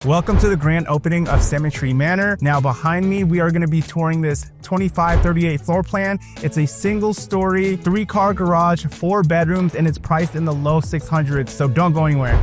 Welcome to the grand opening of Symmetry Manor. Now behind me, we are going to be touring this 2538 floor plan. It's a single story, 3-car garage, 4 bedrooms, and it's priced in the low 600s, so don't go anywhere.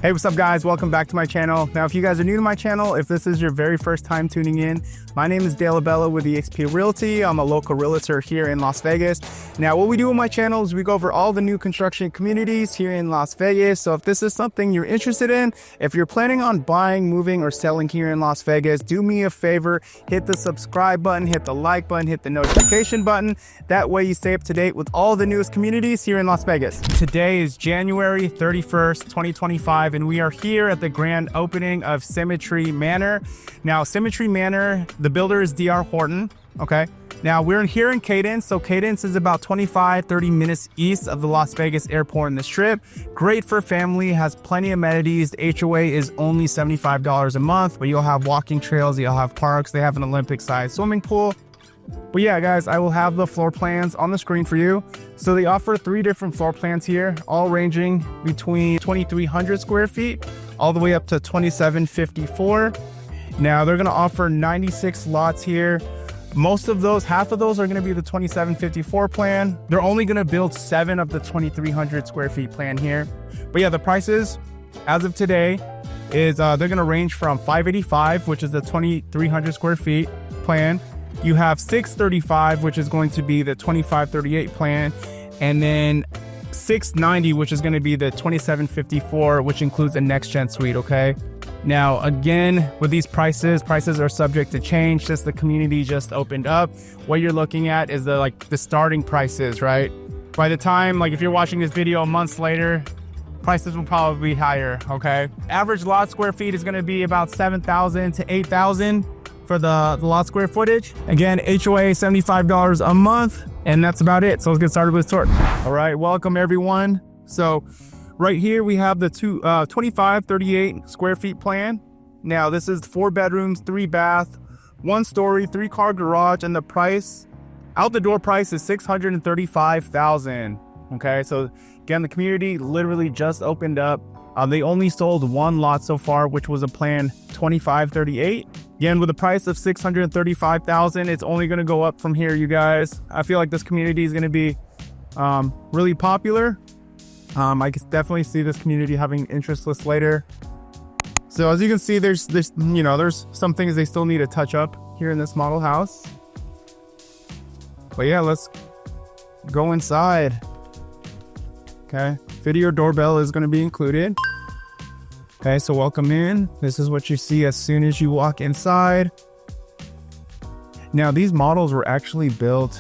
Hey, what's up guys? Welcome back to my channel. Now, if you guys are new to my channel, if this is your very first time tuning in, my name is Dale Abella with eXp Realty. I'm a local realtor here in Las Vegas. Now, what we do on my channel is we go over all the new construction communities here in Las Vegas. So if this is something you're interested in, if you're planning on buying, moving, or selling here in Las Vegas, do me a favor, hit the subscribe button, hit the like button, hit the notification button. That way you stay up to date with all the newest communities here in Las Vegas. Today is January 31st, 2025. And we are here at the grand opening of Symmetry Manor. Now, Symmetry Manor, the builder is DR Horton, okay? Now, we're here in Cadence. So Cadence is about 25-30 minutes east of the Las Vegas airport in the Strip. Great for family, has plenty of amenities. The HOA is only $75 a month, but you'll have walking trails, you'll have parks, they have an Olympic-sized swimming pool. But yeah, guys, I will have the floor plans on the screen for you. So they offer 3 different floor plans here, all ranging between 2,300 square feet all the way up to 2,754. Now they're going to offer 96 lots here. Most of those, half of those are going to be the 2,754 plan. They're only going to build 7 of the 2,300 square feet plan here. But yeah, the prices as of today is they're going to range from 585, which is the 2,300 square feet plan. You have 635, which is going to be the 2538 plan, and then 690, which is going to be the 2754, which includes a next gen suite. Okay. Now, again, with these prices are subject to change since the community just opened up. What you're looking at is the starting prices, right? By the time, if you're watching this video months later, prices will probably be higher. Okay. Average lot square feet is going to be about 7,000 to 8,000. For the lot square footage. Again, HOA $75 a month, and that's about it. So let's get started with this tour. All right, welcome everyone. So right here we have the 2538 square feet plan. Now this is 4 bedrooms, 3 bath, 1 story, 3-car garage, and the price, out the door price is $635,000. Okay, so again, the community literally just opened up. They only sold 1 lot so far, which was a plan 2538. Again, with a price of $635,000, it's only going to go up from here, you guys. I feel like this community is going to be really popular. I can definitely see this community having interest list later. So as you can see, there's some things they still need to touch up here in this model house. But yeah, let's go inside. Okay, video doorbell is going to be included. Okay, so welcome in. This is what you see as soon as you walk inside. Now, these models were actually built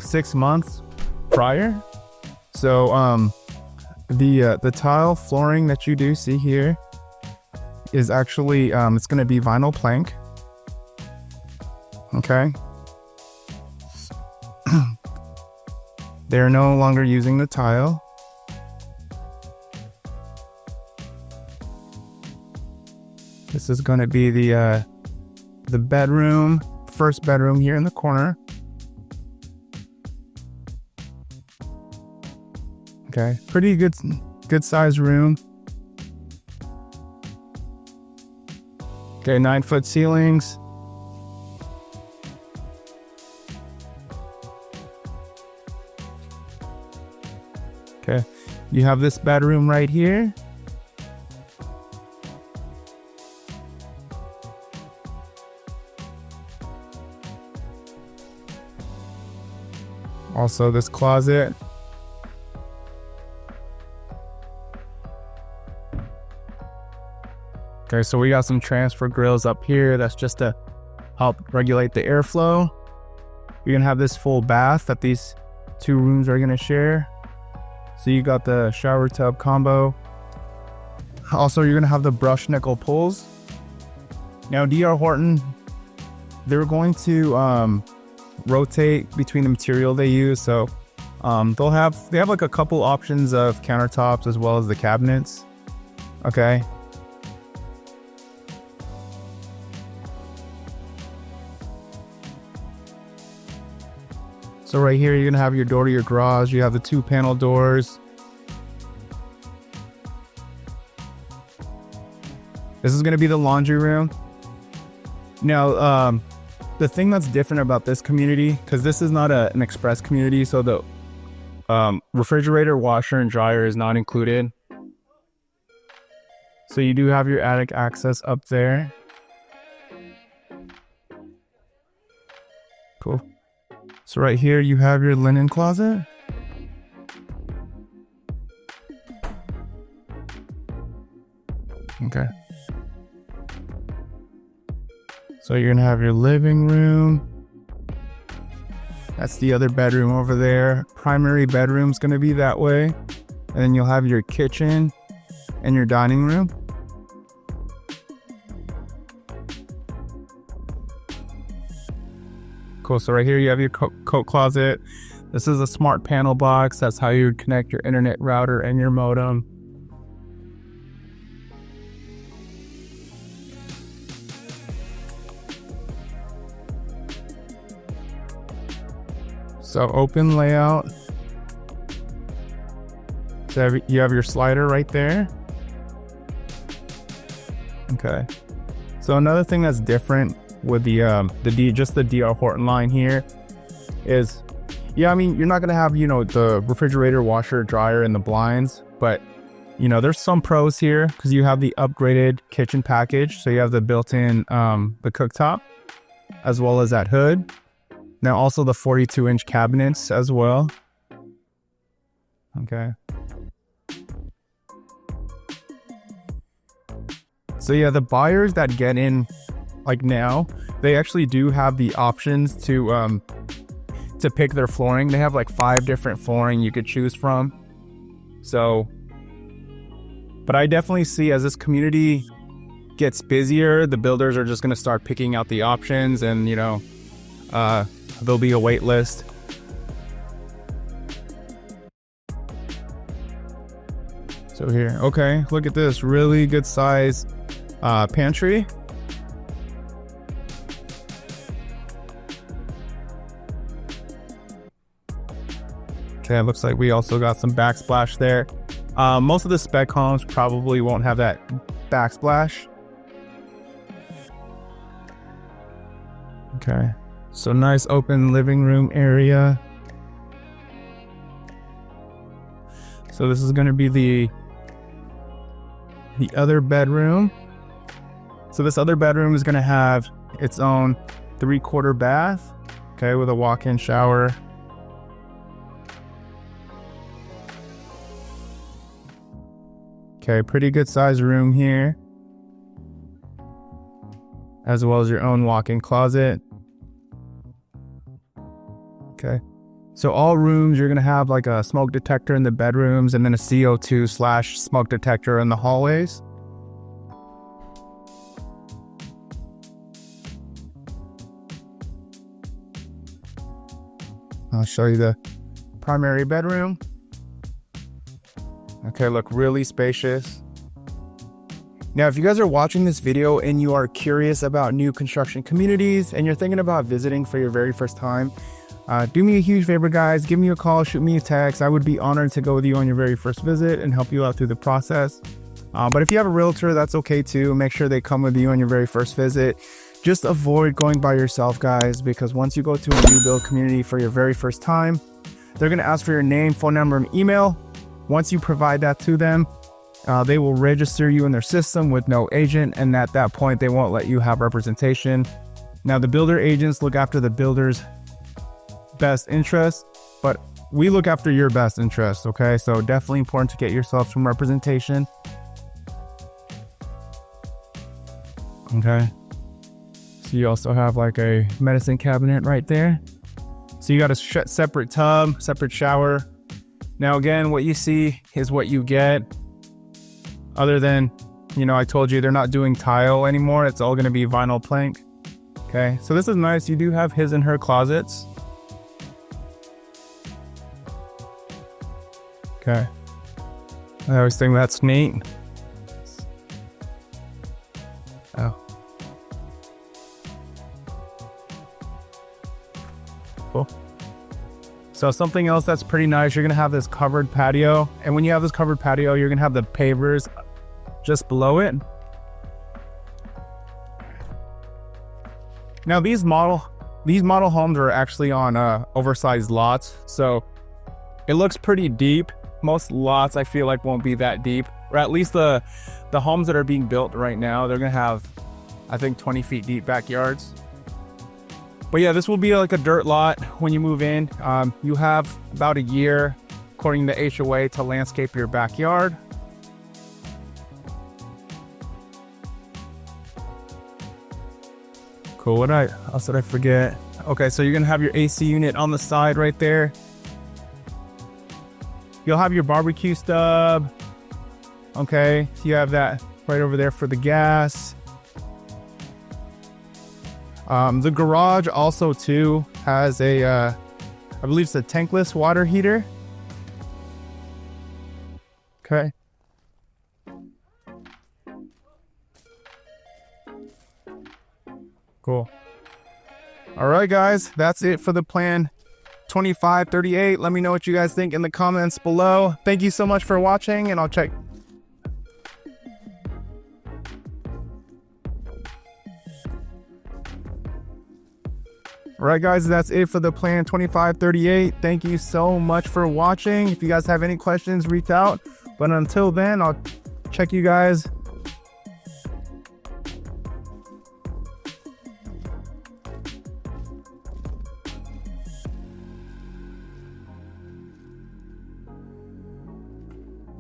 6 months prior. So the tile flooring that you do see here is actually it's going to be vinyl plank. Okay. They're no longer using the tile. This is going to be the bedroom, first bedroom here in the corner. Okay, pretty good size room. Okay, 9-foot ceilings. Okay, you have this bedroom right here. Also this closet. Okay, so we got some transfer grills up here. That's just to help regulate the airflow. You're gonna have this full bath that these 2 rooms are gonna share. So you got the shower tub combo. Also, you're gonna have the brushed nickel pulls. Now DR Horton, they're going to rotate between the material they use. So they have like a couple options of countertops as well as the cabinets. Okay. So right here, you're gonna have your door to your garage. You have the 2 panel doors. This is gonna be the laundry room. Now, the thing that's different about this community, because this is not an express community, so the refrigerator, washer, and dryer is not included. So you do have your attic access up there. Cool. So right here, you have your linen closet. Okay. So you're gonna have your living room. That's the other bedroom over there. Primary bedroom's gonna be that way. And then you'll have your kitchen and your dining room. Cool, so right here you have your coat closet. This is a smart panel box. That's how you would connect your internet router and your modem. So open layout. So you have your slider right there. Okay. So another thing that's different with just the DR Horton line here is, yeah, I mean, you're not gonna have, you know, the refrigerator, washer, dryer, and the blinds, but you know, there's some pros here because you have the upgraded kitchen package. So you have the built-in the cooktop as well as that hood. Now also the 42-inch cabinets as well. Okay. So yeah, the buyers that get in like now, they actually do have the options to pick their flooring. They have like 5 different flooring you could choose from. So, but I definitely see as this community gets busier, the builders are just going to start picking out the options, and you know, there'll be a wait list. So here, okay, look at this really good size pantry. Okay, it looks like we also got some backsplash there. Most of the spec homes probably won't have that backsplash. Okay, so nice open living room area. So this is going to be the other bedroom. So this other bedroom is going to have its own 3/4 bath, okay, with a walk-in shower. Okay, pretty good size room here, as well as your own walk-in closet. Okay, so all rooms, you're gonna have like a smoke detector in the bedrooms and then a CO2/smoke detector in the hallways. I'll show you the primary bedroom. Okay, look, really spacious. Now, if you guys are watching this video and you are curious about new construction communities and you're thinking about visiting for your very first time, do me a huge favor, guys. Give me a call, shoot me a text. I would be honored to go with you on your very first visit and help you out through the process. But if you have a realtor, that's okay too. Make sure they come with you on your very first visit. Just avoid going by yourself, guys, because once you go to a new build community for your very first time, they're gonna ask for your name, phone number, and email. Once you provide that to them, they will register you in their system with no agent, and at that point, they won't let you have representation. Now, the builder agents look after the builder's best interest, but we look after your best interest, okay? So definitely important to get yourself some representation. Okay. So you also have like a medicine cabinet right there. So you got a separate tub, separate shower. Now again, what you see is what you get. Other than, you know, I told you they're not doing tile anymore. It's all gonna be vinyl plank. Okay, so this is nice. You do have his and her closets. Okay. I always think that's neat. Oh. Cool. So something else that's pretty nice, you're gonna have this covered patio. And when you have this covered patio, you're gonna have the pavers just below it. Now these model homes are actually on oversized lots. So it looks pretty deep. Most lots I feel like won't be that deep, or at least the homes that are being built right now, they're gonna have, I think, 20 feet deep backyards. But yeah, this will be like a dirt lot when you move in. You have about a year, according to HOA, to landscape your backyard. Cool. What else did I forget? Okay, so you're gonna have your AC unit on the side right there. You'll have your barbecue stub. Okay, so you have that right over there for the gas. The garage also too has a, I believe it's a tankless water heater. Okay. Cool. All right, guys, that's it for the plan 2538. Let me know what you guys think in the comments below. Thank you so much for watching, and I'll check. All right, guys, that's it for the plan 2538. Thank you so much for watching. If you guys have any questions, reach out. But until then, I'll check you guys.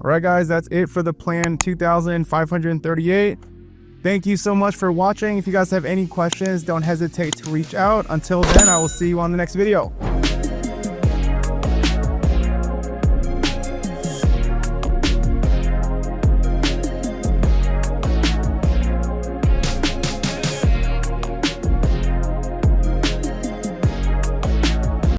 All right, guys, that's it for the plan 2538. Thank you so much for watching. If you guys have any questions, don't hesitate to reach out. Until then, I will see you on the next video.